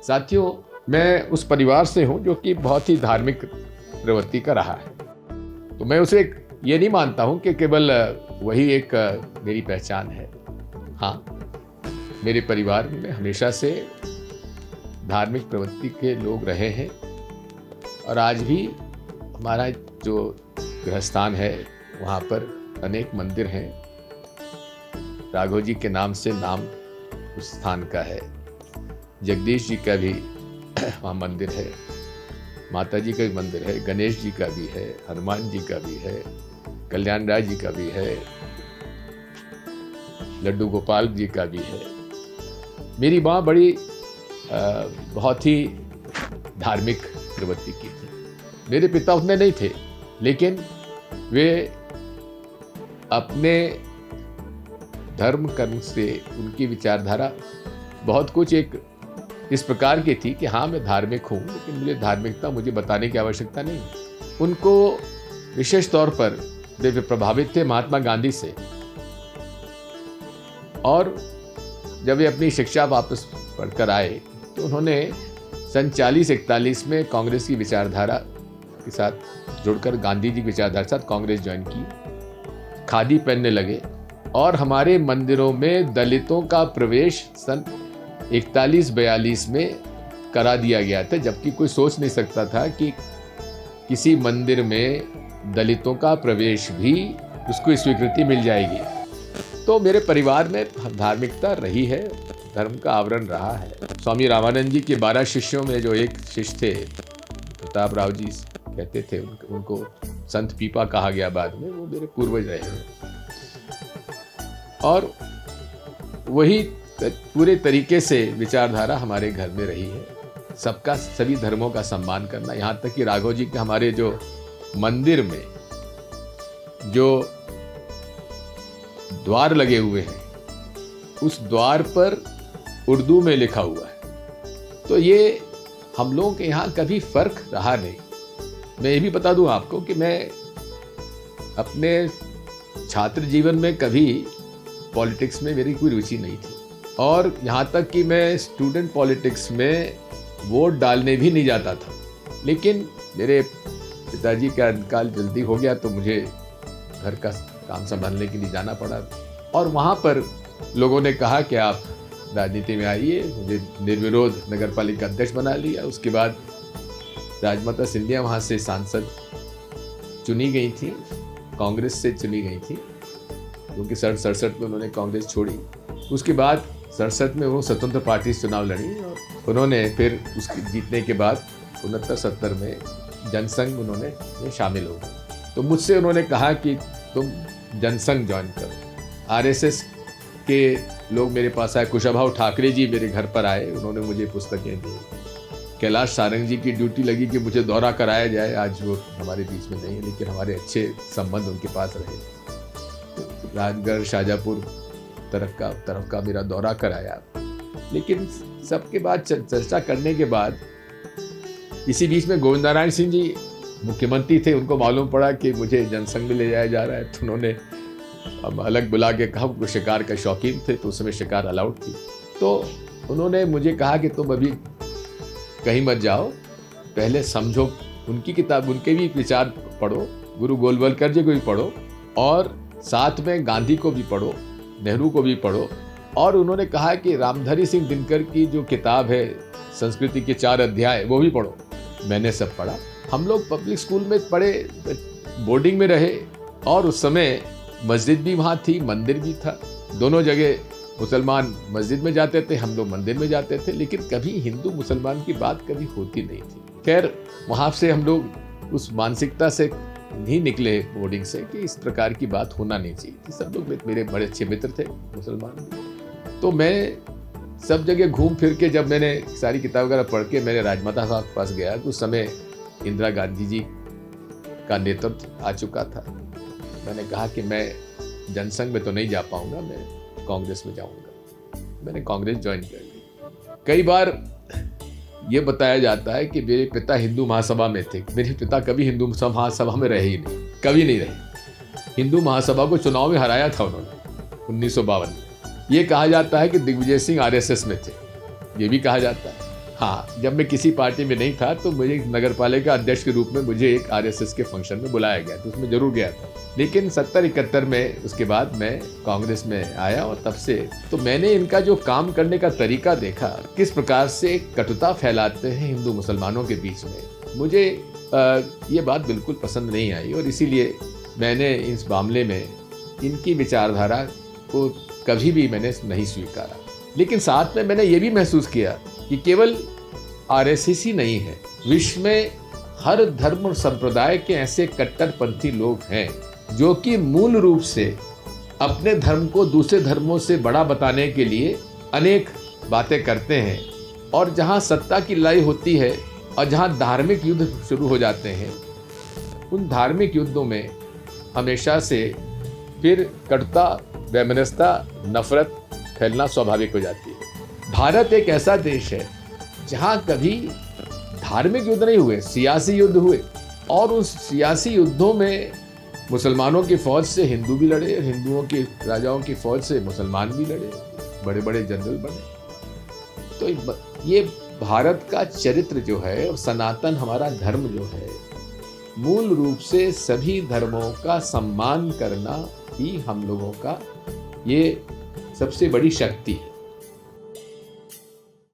साथियों, मैं उस परिवार से हूँ जो कि बहुत ही धार्मिक प्रवृत्ति का रहा है। तो मैं उसे ये नहीं मानता हूँ कि केवल वही एक मेरी पहचान है। हाँ, मेरे परिवार में हमेशा से धार्मिक प्रवृत्ति के लोग रहे हैं और आज भी हमारा जो गृहस्थान है वहाँ पर अनेक मंदिर हैं। राघव जी के नाम से नाम उस स्थान का है। जगदीश जी का भी वहाँ मंदिर है, माता जी का भी मंदिर है, गणेश जी का भी है, हनुमान जी का भी है, कल्याण राय जी का भी है, लड्डू गोपाल जी का भी है। मेरी माँ बड़ी बहुत ही धार्मिक प्रवृत्ति की थी। मेरे पिता उतने नहीं थे, लेकिन वे अपने धर्म कर्म से उनकी विचारधारा बहुत कुछ एक इस प्रकार की थी कि हाँ, मैं धार्मिक हूँ, लेकिन मुझे धार्मिकता मुझे बताने की आवश्यकता नहीं। उनको विशेष तौर पर वे प्रभावित थे महात्मा गांधी से, और जब वे अपनी शिक्षा वापस पढ़कर आए तो उन्होंने सन 40-41 में कांग्रेस की विचारधारा के साथ जुड़कर गांधी जी की विचारधारा के साथ कांग्रेस ज्वाइन की, खादी पहनने लगे और हमारे मंदिरों में दलितों का प्रवेश सन 41-42 में करा दिया गया था, जबकि कोई सोच नहीं सकता था कि किसी मंदिर में दलितों का प्रवेश भी उसको स्वीकृति मिल जाएगी। तो मेरे परिवार में धार्मिकता रही है, धर्म का आवरण रहा है। स्वामी रामानंद जी के 12 शिष्यों में जो एक शिष्य थे, प्रताप राव जी कहते थे, उनको संत पीपा कहा गया बाद में, वो मेरे पूर्वज रहे हैं। और वही पूरे तरीके से विचारधारा हमारे घर में रही है, सबका, सभी धर्मों का सम्मान करना। यहाँ तक कि राघव जी के हमारे जो मंदिर में जो द्वार लगे हुए हैं, उस द्वार पर उर्दू में लिखा हुआ है। तो ये हम लोगों के यहाँ कभी फर्क रहा नहीं। मैं ये भी बता दूं आपको कि मैं अपने छात्र जीवन में कभी पॉलिटिक्स में मेरी कोई रुचि नहीं थी, और यहाँ तक कि मैं स्टूडेंट पॉलिटिक्स में वोट डालने भी नहीं जाता था। लेकिन मेरे पिताजी का इंतकाल जल्दी हो गया तो मुझे घर का काम संभालने के लिए जाना पड़ा, और वहाँ पर लोगों ने कहा कि आप राजनीति में आइए। मुझे निर्विरोध नगर पालिका अध्यक्ष बना लिया। उसके बाद राजमाता सिंधिया वहाँ से सांसद चुनी गई थी, कांग्रेस से चुनी गई थी, क्योंकि 67 में उन्होंने कांग्रेस छोड़ी। उसके बाद 67 में वो स्वतंत्र पार्टी से चुनाव लड़ी, और उन्होंने फिर उसकी जीतने के बाद 69-70 में जनसंघ उन्होंने शामिल हो गए। तो मुझसे उन्होंने कहा कि तुम जनसंघ ज्वाइन करो। आरएसएस के लोग मेरे पास आए, कुशाभाऊ ठाकरे जी मेरे घर पर आए, उन्होंने मुझे पुस्तकें दी। कैलाश सारंग जी की ड्यूटी लगी कि मुझे दौरा कराया जाए। आज वो हमारे बीच में नहीं है, लेकिन हमारे अच्छे संबंध उनके पास रहे। तो राजगढ़, शाहजहाँपुर तरफ का मेरा दौरा कराया। लेकिन सबके बाद चर्चा करने के बाद इसी बीच में गोविंद नारायण सिंह जी मुख्यमंत्री थे, उनको मालूम पड़ा कि मुझे जनसंघ में ले जाया जा रहा है। तो उन्होंने अब अलग बुला के कहा, वो शिकार का शौकीन थे तो उस समय शिकार अलाउड थी। तो उन्होंने मुझे कहा कि तुम अभी कहीं मत जाओ, पहले समझो, उनकी किताब, उनके भी विचार पढ़ो, गुरु गोलवलकर जी को भी पढ़ो, और साथ में गांधी को भी पढ़ो, नेहरू को भी पढ़ो। और उन्होंने कहा कि रामधारी सिंह दिनकर की जो किताब है संस्कृति के 4 अध्याय, वो भी पढ़ो। मैंने सब पढ़ा। हम लोग पब्लिक स्कूल में पढ़े, बोर्डिंग में रहे, और उस समय मस्जिद भी वहाँ थी, मंदिर भी था। दोनों जगह मुसलमान मस्जिद में जाते थे, हम लोग मंदिर में जाते थे, लेकिन कभी हिंदू मुसलमान की बात कभी होती नहीं थी। खैर, वहाँ से हम लोग उस मानसिकता से नहीं निकले बोर्डिंग से कि इस प्रकार की बात होना नहीं चाहिए। सब लोग मेरे बड़े अच्छे मित्र थे मुसलमान। तो मैं सब जगह घूम फिर के, जब मैंने सारी किताब वगैरह पढ़ के मैंने राजमाता साहब के पास गया, तो उस समय इंदिरा गांधी जी का नेतृत्व आ चुका था। मैंने कहा कि मैं जनसंघ में तो नहीं जा पाऊंगा, मैं कांग्रेस में जाऊंगा। मैंने कांग्रेस ज्वाइन कर ली। कई बार ये बताया जाता है कि मेरे पिता हिंदू महासभा में थे। मेरे पिता कभी हिंदू महासभा में रहे ही नहीं, कभी नहीं रहे। हिंदू महासभा को चुनाव में हराया था उन्होंने 1952 में। ये कहा जाता है कि दिग्विजय सिंह आरएसएस में थे, ये भी कहा जाता है। हाँ, जब मैं किसी पार्टी में नहीं था तो मुझे नगर पालिका अध्यक्ष के रूप में मुझे एक आरएसएस के फंक्शन में बुलाया गया, तो उसमें जरूर गया था। लेकिन 70-71 में उसके बाद मैं कांग्रेस में आया और तब से तो मैंने इनका जो काम करने का तरीका देखा, किस प्रकार से कटुता फैलाते हैं हिंदू मुसलमानों के बीच में, मुझे ये बात बिल्कुल पसंद नहीं आई और इसीलिए मैंने इस मामले में इनकी विचारधारा को कभी भी मैंने नहीं स्वीकारा। लेकिन साथ में मैंने ये भी महसूस किया कि केवल आरएसएस ही नहीं है, विश्व में हर धर्म और संप्रदाय के ऐसे कट्टरपंथी लोग हैं जो कि मूल रूप से अपने धर्म को दूसरे धर्मों से बड़ा बताने के लिए अनेक बातें करते हैं, और जहां सत्ता की लड़ाई होती है और जहां धार्मिक युद्ध शुरू हो जाते हैं, उन धार्मिक युद्धों में हमेशा से फिर कटुता, वैमनस्यता, नफरत फैलना स्वाभाविक हो जाती है। भारत एक ऐसा देश है जहां कभी धार्मिक युद्ध नहीं हुए, सियासी युद्ध हुए, और उस सियासी युद्धों में मुसलमानों की फौज से हिंदू भी लड़े, हिंदुओं की राजाओं की फौज से मुसलमान भी लड़े, बड़े बड़े जनरल बने। तो ये भारत का चरित्र जो है और सनातन हमारा धर्म जो है, मूल रूप से सभी धर्मों का सम्मान करना ही हम लोगों का ये सबसे बड़ी शक्ति है।